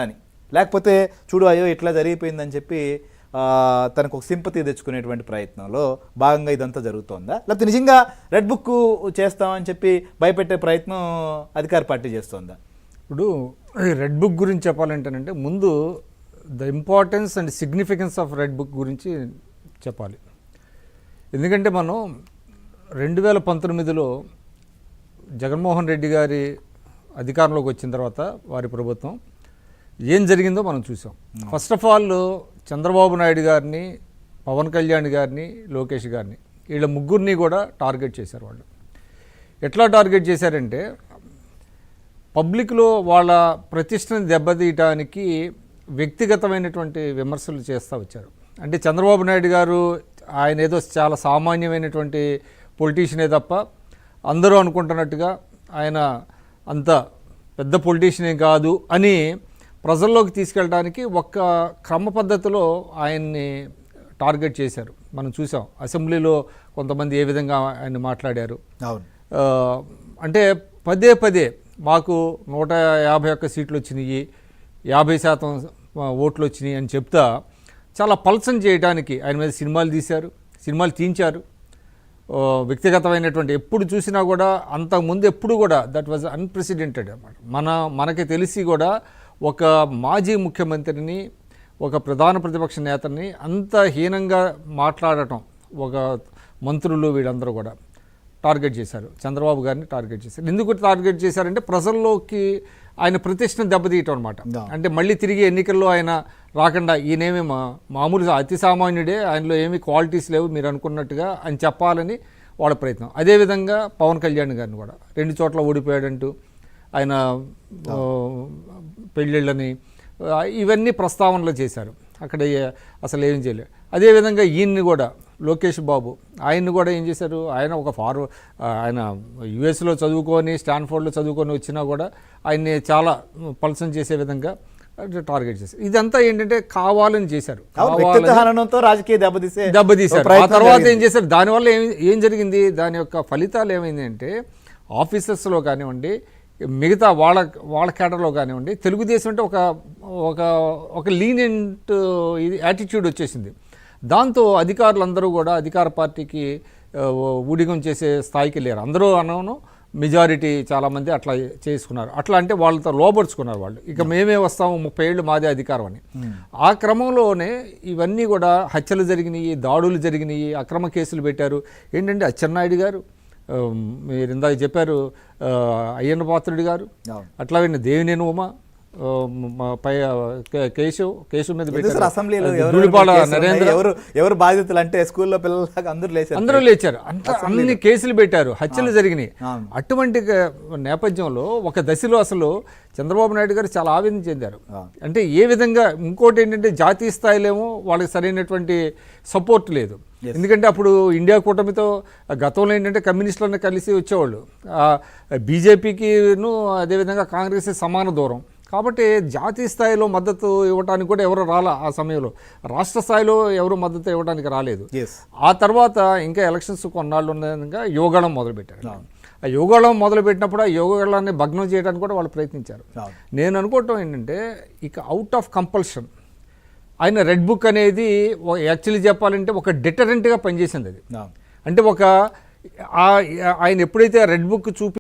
అని, లేకపోతే చూడు అయ్యో ఇట్లా జరిగిపోయిందని చెప్పి తనకు ఒక సింపతి తెచ్చుకునేటువంటి ప్రయత్నంలో భాగంగా ఇదంతా జరుగుతోందా, లేకపోతే నిజంగా రెడ్ బుక్ చేస్తామని చెప్పి భయపెట్టే ప్రయత్నం అధికార పార్టీ చేస్తోందా? ఇప్పుడు రెడ్ బుక్ గురించి చెప్పాలంటేనంటే ముందు the importance and significance of red book గురించి చెప్పాలి. ఎందుకంటే మనం 2019లో జగన్మోహన్ రెడ్డి గారి అధికారంలోకి వచ్చిన తర్వాత వారి ప్రభుత్వం ఏం జరిగిందో మనం చూసాం. First of all Chandrababu Naidu గారిని, పవన్ కళ్యాణ్ గారిని, లోకేష్ గారిని, వీళ్ళ ముగ్గురిని కూడా టార్గెట్ చేశారు. వాళ్ళు ఎట్లా టార్గెట్ చేశారంటే పబ్లిక్లో వాళ్ళ ప్రతిష్టని దెబ్బతీయటానికి వ్యక్తిగతమైనటువంటి విమర్శలు చేస్తూ వచ్చారు. అంటే చంద్రబాబు నాయుడు గారు ఆయన ఏదో చాలా సామాన్యమైనటువంటి పొలిటీషియనే తప్ప అందరూ అనుకుంటున్నట్టుగా ఆయన అంత పెద్ద పొలిటీషియనే కాదు అని ప్రజల్లోకి తీసుకెళ్ళడానికి ఒక క్రమ పద్ధతిలో ఆయన్ని టార్గెట్ చేశారు. మనం చూసాం అసెంబ్లీలో కొంతమంది ఏ విధంగా ఆయన మాట్లాడారు. అంటే పదే పదే మాకు 151 సీట్లు వచ్చినాయి, 50% ఓట్లు వచ్చినాయి అని చెప్తా చాలా పల్సన్ చేయడానికి ఆయన మీద సినిమాలు తీశారు, సినిమాలు తీయించారు. వ్యక్తిగతమైనటువంటి ఎప్పుడు చూసినా కూడా అంతకుముందు ఎప్పుడు కూడా దట్ వాజ్ అన్ప్రెసిడెంటెడ్ అన్నమాట. మనకి తెలిసి కూడా ఒక మాజీ ముఖ్యమంత్రిని, ఒక ప్రధాన ప్రతిపక్ష నేతని అంత హీనంగా మాట్లాడటం ఒక మంత్రులు వీళ్ళందరూ కూడా టార్గెట్ చేశారు. చంద్రబాబు గారిని టార్గెట్ చేశారు. ఎందుకు టార్గెట్ చేశారంటే ప్రజల్లోకి ఆయన ప్రతిష్టను దెబ్బతీయటం అనమాట. అంటే మళ్ళీ తిరిగి ఎన్నికల్లో ఆయన రాకుండా ఈయనేమి మామూలు అతి సామాన్యుడే, ఆయనలో ఏమీ క్వాలిటీస్ లేవు మీరు అనుకున్నట్టుగా అని చెప్పాలని వాళ్ళ ప్రయత్నం. అదేవిధంగా పవన్ కళ్యాణ్ గారిని కూడా 2 చోట్ల ఓడిపోయాడంటూ ఆయన పెళ్ళిళ్ళని ఇవన్నీ ప్రస్తావనలు చేశారు. అక్కడ అసలు ఏం చేయలేదు. అదేవిధంగా ఈయన్ని కూడా లోకేష్ బాబు ఆయన్ని కూడా ఏం చేశారు, ఆయన ఒక ఆయన యుఎస్లో చదువుకొని స్టాన్ఫోర్డ్లో చదువుకొని వచ్చినా కూడా ఆయన్ని చాలా పల్సన్ చేసే విధంగా టార్గెట్ చేశారు. ఇదంతా ఏంటంటే కావాలని చేశారు, దెబ్బతీశారు. ఆ తర్వాత ఏం చేశారు, దానివల్ల ఏం జరిగింది, దాని యొక్క ఫలితాలు ఏమైంది అంటే ఆఫీసర్స్లో కానివ్వండి, మిగతా వాళ్ళ కేటర్లో కానివ్వండి, తెలుగుదేశం అంటే ఒక లీనియంట్ యాటిట్యూడ్ వచ్చేసింది. దాంతో అధికారులందరూ కూడా అధికార పార్టీకి ఊడిగం చేసే స్థాయికి లేరు. అందరూ అనను మెజారిటీ చాలామంది అట్లా చేసుకున్నారు. అట్లా అంటే వాళ్ళతో లోబడుచుకున్నారు వాళ్ళు. ఇక మేమే వస్తాము, 30 ఏళ్ళు మాదే అధికారం అని. ఆ క్రమంలోనే ఇవన్నీ కూడా హత్యలు జరిగినాయి, దాడులు జరిగినాయి, అక్రమ కేసులు పెట్టారు. ఏంటంటే అచ్చెన్నాయుడు గారు, మీరు ఇందాక చెప్పారు అయ్యన్న పాత్రుడి గారు, అట్లా దేవినేని ఉమా, పై కేశవ్ మీద అసెంబ్లీలో నరేంద్ర ఎవరు బాధితులు అంటే స్కూల్లో పిల్లలకి అందరూ లేచారు. అన్ని కేసులు పెట్టారు, హత్యలు జరిగినాయి. అటువంటి నేపథ్యంలో ఒక దశలో అసలు చంద్రబాబు నాయుడు గారు చాలా ఆవేదన చెందారు. అంటే ఏ విధంగా, ఇంకోటి ఏంటంటే జాతీయ స్థాయిలేమో వాళ్ళకి సరైనటువంటి సపోర్ట్ లేదు. ఎందుకంటే అప్పుడు ఇండియా కూటమితో గతంలో ఏంటంటే కమ్యూనిస్టులను కలిసి వచ్చేవాళ్ళు, బీజేపీకిను అదేవిధంగా కాంగ్రెస్ సమాన దూరం. కాబట్టి జాతీయ స్థాయిలో మద్దతు ఇవ్వడానికి కూడా ఎవరు రాలా. ఆ సమయంలో రాష్ట్ర స్థాయిలో ఎవరు మద్దతు ఇవ్వడానికి రాలేదు. ఆ తర్వాత ఇంకా ఎలక్షన్స్ కొన్నాళ్ళు ఉండగా యోగాళం మొదలుపెట్టారు. ఆ యోగాళం మొదలుపెట్టినప్పుడు ఆ యోగాళాన్ని భగ్నం చేయడానికి కూడా వాళ్ళు ప్రయత్నించారు. నేను అనుకోవటం ఏంటంటే ఇక అవుట్ ఆఫ్ కంపల్షన్ ఆయన రెడ్ బుక్ అనేది యాక్చువల్లీ చెప్పాలంటే ఒక డిటరెంట్గా పనిచేసింది అది. అంటే ఆయన ఎప్పుడైతే రెడ్ బుక్ చూపి